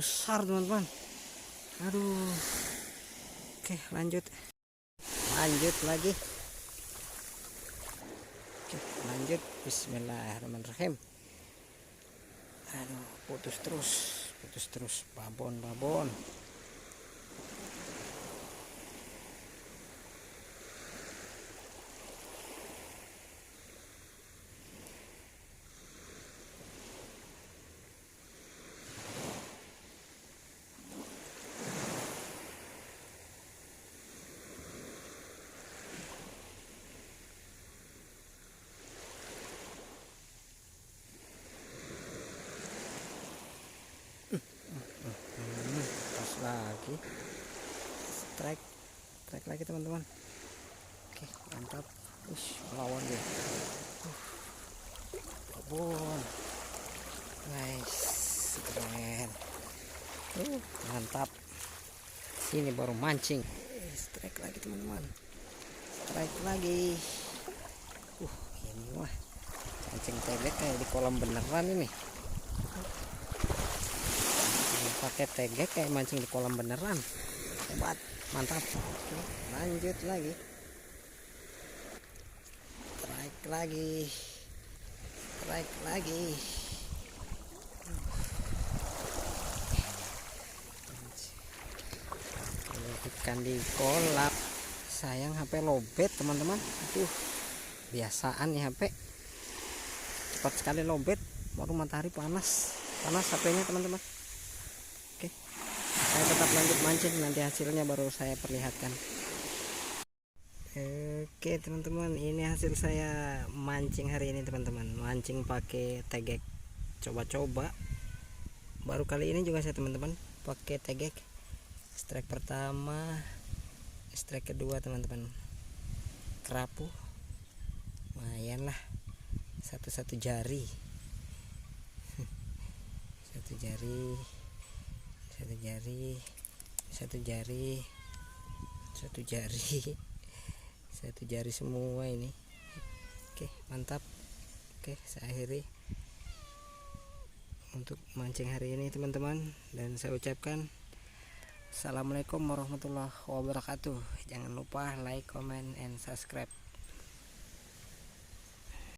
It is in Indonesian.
besar teman-teman. Aduh. Oke, lanjut lagi. Oke, lanjut. Bismillahirrahmanirrahim. Aduh, putus terus babon. Lagi strike lagi teman-teman. Oke, mantap. Lawan dia. Babon. Nice, keren. Mantap. Ini baru mancing. Strike lagi teman-teman. Strike lagi. Ini mah mancing tegek kayak di kolam beneran ini. Pakai tegek kayak mancing di kolam beneran. Hebat, mantap. Oke, lanjut lagi. Strike lagi. Ikan di kolam. Sayang HP lobet teman-teman. Biasaan nih HP. Cepat sekali lobet. Baru matahari panas HP-nya teman-teman. Saya tetap lanjut mancing, nanti hasilnya baru saya perlihatkan. Oke teman-teman, ini hasil saya mancing hari ini teman-teman. Mancing pakai tegek. Coba-coba. Baru kali ini juga saya teman-teman pakai tegek. Strike pertama, strike kedua teman-teman. Kerapu. Lumayan lah. Satu jari. Satu jari semua ini. Oke, mantap. Oke, saya akhiri untuk mancing hari ini teman-teman, dan saya ucapkan assalamualaikum warahmatullahi wabarakatuh. Jangan lupa like, comment, and subscribe.